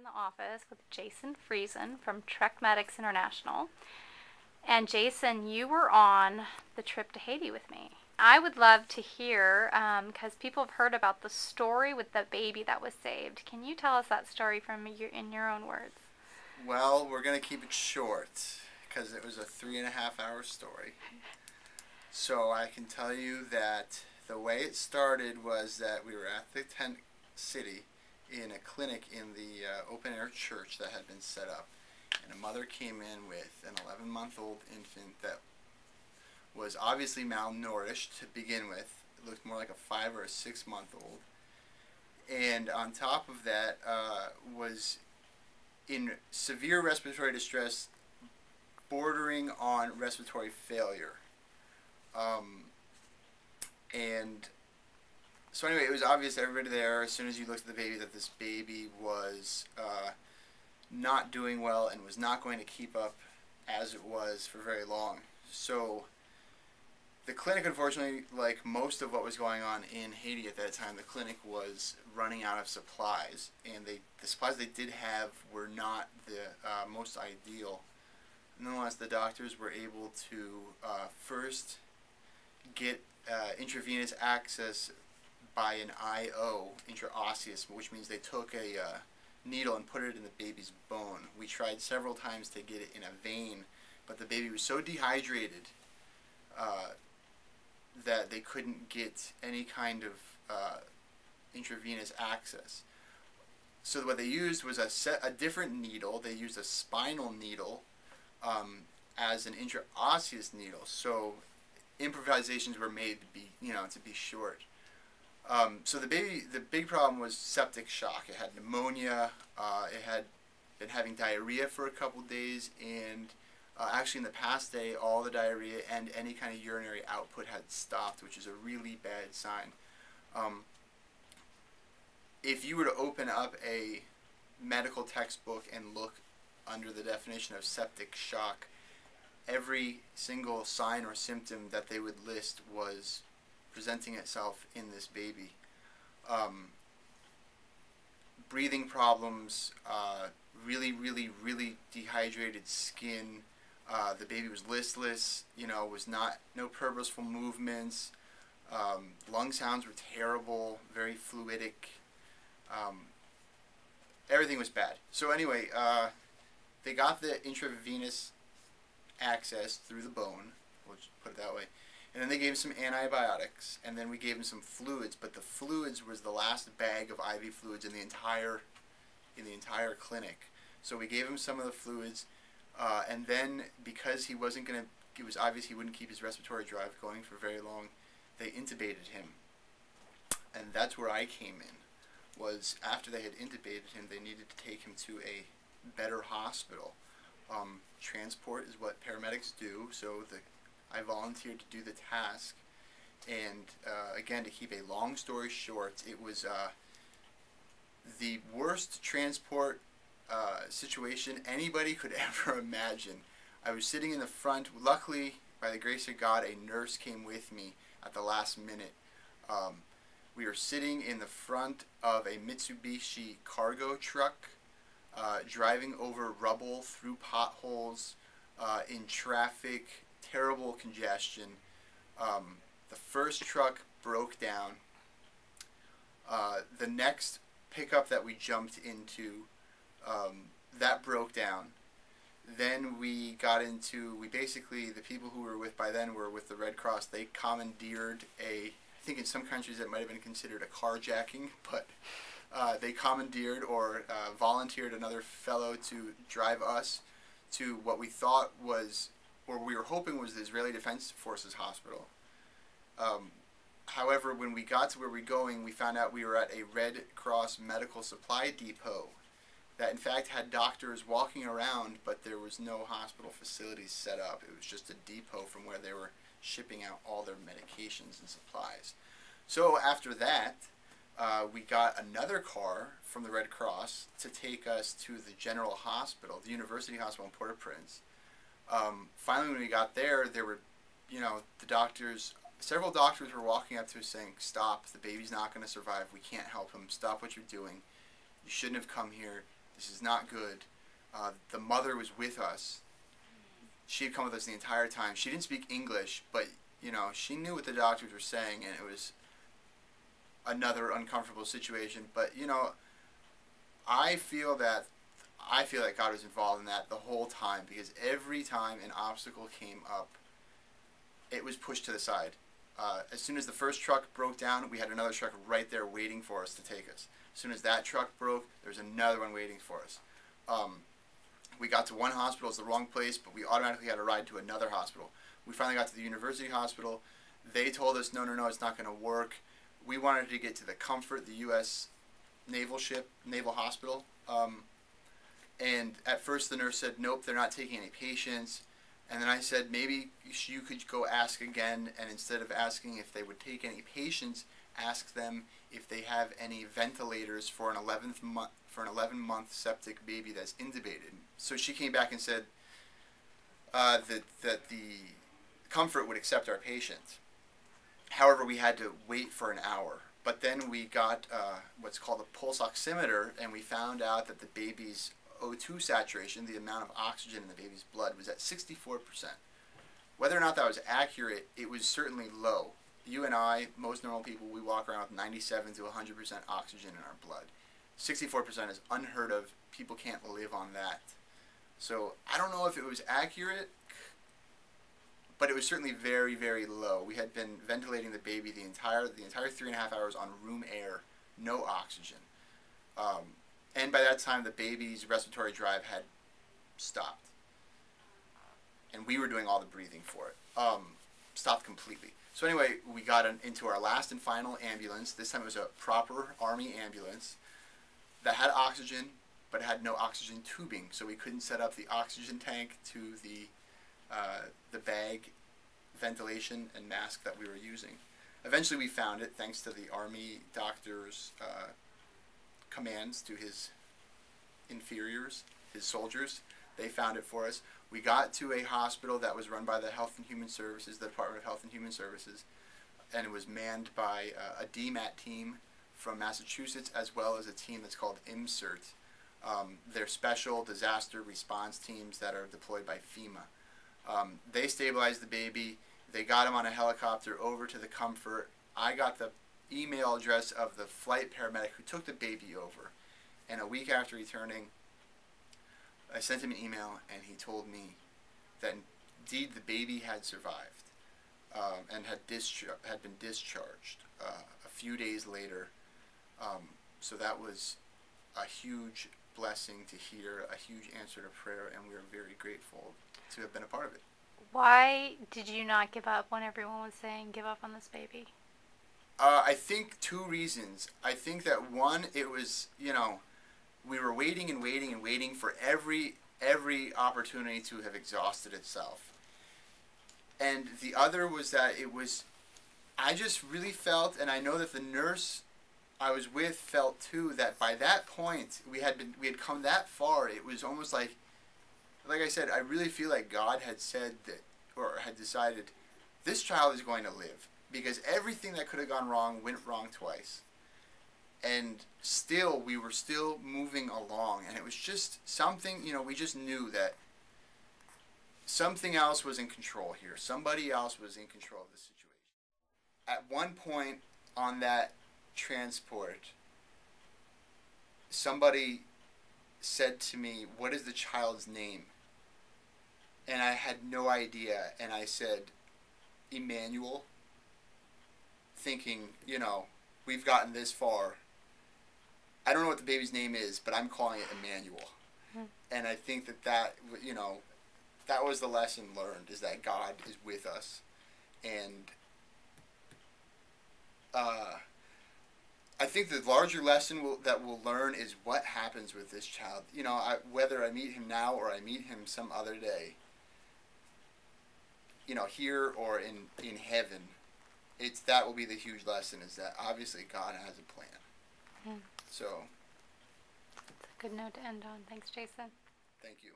in the office with Jason Friesen from Paramedic International. And Jason, you were on the trip to Haiti with me. I would love to hear, because people have heard about the story with the baby that was saved. Can you tell us that story in your own words? Well, we're going to keep it short because it was a 3.5 hour story. So I can tell you that the way it started was that we were at the tent city in a clinic in the open air church that had been set up. And a mother came in with an 11-month-old infant that was obviously malnourished to begin with. It looked more like a 5 or a 6-month-old. And on top of that was in severe respiratory distress, bordering on respiratory failure. And so anyway, it was obvious to everybody there, as soon as you looked at the baby, that this baby was not doing well and was not going to keep up as it was for very long. So the clinic, unfortunately, like most of what was going on in Haiti at that time, the clinic was running out of supplies, and the supplies they did have were not the most ideal. Nonetheless, the doctors were able to first get intravenous access by an IO, intraosseous, which means they took a needle and put it in the baby's bone. We tried several times to get it in a vein, but the baby was so dehydrated that they couldn't get any kind of intravenous access. So what they used was a different needle. They used a spinal needle as an intraosseous needle. So improvisations were made to be short. So the big problem was septic shock. It had pneumonia. It had been having diarrhea for a couple days, and actually in the past day, all the diarrhea and any kind of urinary output had stopped, which is a really bad sign. If you were to open up a medical textbook and look under the definition of septic shock, every single sign or symptom that they would list was presenting itself in this baby. Breathing problems, really dehydrated skin. The baby was listless, was no purposeful movements. Lung sounds were terrible, very fluidic. Everything was bad. So anyway, they got the intravenous access through the bone, we'll just put it that way, and then they gave him some antibiotics, and then we gave him some fluids, but the fluids was the last bag of IV fluids in the entire clinic. So we gave him some of the fluids, and then because it was obvious he wouldn't keep his respiratory drive going for very long, they intubated him. And that's where I came in, was after they had intubated him, they needed to take him to a better hospital. Transport is what paramedics do, so I volunteered to do the task. And again, to keep a long story short, it was the worst transport situation anybody could ever imagine. I was sitting in the front. Luckily, by the grace of God, a nurse came with me at the last minute. We were sitting in the front of a Mitsubishi cargo truck, driving over rubble, through potholes, in traffic, terrible congestion. The first truck broke down. The next pickup that we jumped into, that broke down. Then we basically, the people who were with by then were with the Red Cross. They commandeered I think in some countries it might have been considered a carjacking, but they commandeered or volunteered another fellow to drive us to what we thought was, or we were hoping was, the Israeli Defense Forces hospital. However, when we got to where we were going, we found out we were at a Red Cross medical supply depot that in fact had doctors walking around, but there was no hospital facilities set up. It was just a depot from where they were shipping out all their medications and supplies. So after that, we got another car from the Red Cross to take us to the general hospital, the University Hospital in Port-au-Prince. Finally, when we got there, were, the doctors, several doctors were walking up to us saying, "Stop, the baby's not going to survive, we can't help him, stop what you're doing, you shouldn't have come here, This is not good. The mother was with us. She had come with us the entire time. She didn't speak English, but, you know, she knew what the doctors were saying, and it was another uncomfortable situation. But, you know, I feel that God was involved in that the whole time, because every time an obstacle came up, it was pushed to the side. As soon as the first truck broke down, we had another truck right there waiting for us to take us. As soon as that truck broke, there was another one waiting for us. We got to one hospital, it's the wrong place, but we automatically had a ride to another hospital. We finally got to the university hospital. They told us, no, it's not going to work. We wanted to get to the Comfort, the U.S. naval hospital. And at first the nurse said, nope, they're not taking any patients. And then I said, maybe you could go ask again, and instead of asking if they would take any patients, ask them if they have any ventilators for an 11-month septic baby that's intubated. So she came back and said that the Comfort would accept our patient. However, we had to wait for an hour. But then we got what's called a pulse oximeter, and we found out that the baby's O2 saturation, the amount of oxygen in the baby's blood, was at 64%. Whether or not that was accurate, it was certainly low. You and I, most normal people, we walk around with 97 to 100% oxygen in our blood. 64% is unheard of. People can't live on that. So I don't know if it was accurate, but it was certainly very, very low. We had been ventilating the baby the entire 3.5 hours on room air, no oxygen. And by that time, the baby's respiratory drive had stopped. And we were doing all the breathing for it. Stopped completely. So anyway, we got into our last and final ambulance. This time it was a proper Army ambulance that had oxygen, but had no oxygen tubing. So we couldn't set up the oxygen tank to the bag ventilation and mask that we were using. Eventually we found it, thanks to the Army doctor's commands to his inferiors, his soldiers. They found it for us. We got to a hospital that was run by the Health and Human Services, the Department of Health and Human Services, and it was manned by a DMAT team from Massachusetts, as well as a team that's called IMCERT. They're special disaster response teams that are deployed by FEMA. They stabilized the baby. They got him on a helicopter over to the Comfort. I got the email address of the flight paramedic who took the baby over. And a week after returning, I sent him an email, and he told me that indeed the baby had survived and had been discharged a few days later. So that was a huge blessing to hear, a huge answer to prayer, and we are very grateful to have been a part of it. Why did you not give up when everyone was saying give up on this baby? I think two reasons. I think that one, it was, you know, we were waiting and waiting and waiting for every opportunity to have exhausted itself. And the other was that I just really felt, and I know that the nurse I was with felt too, that by that point we had come that far. It was almost like I said, I really feel like God had said that, or had decided, this child is going to live, because everything that could have gone wrong went wrong twice. And still, we were still moving along, and it was just something, you know, we just knew that something else was in control here. Somebody else was in control of the situation. At one point on that transport, somebody said to me, "What is the child's name?" And I had no idea, and I said, "Emmanuel," thinking, you know, we've gotten this far. I don't know what the baby's name is, but I'm calling it Emmanuel. Mm-hmm. And I think that, you know, that was the lesson learned, is that God is with us. And I think the larger lesson that we'll learn is what happens with this child. You know, whether I meet him now or I meet him some other day, you know, here or in heaven, that will be the huge lesson, is that obviously God has a plan. Mm. So that's a good note to end on. Thanks, Jason. Thank you.